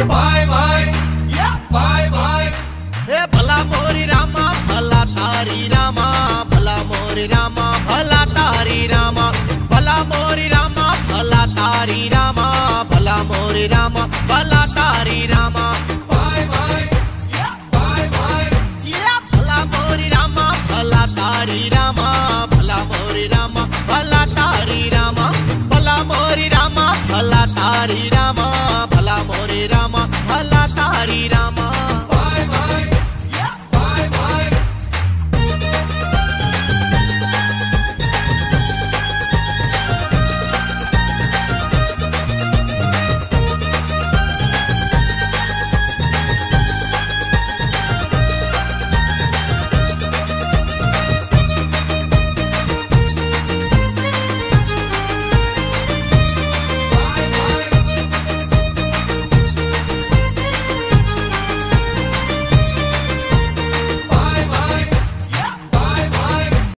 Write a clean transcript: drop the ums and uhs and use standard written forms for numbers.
By बाय बाय by. हे भला मोरी रामा भला तारी रामा, भला मोरी रामा भला तारी रामा, भला मोरी रामा भला तारी रामा, भला मोरी रामा भला तारी रामा। बाय बाय बाय बाय। भला मोरी रामा भला तारी रामा, भला मोरी रामा भला तारी रामा, भला मोरी रामा भला तारी रामा।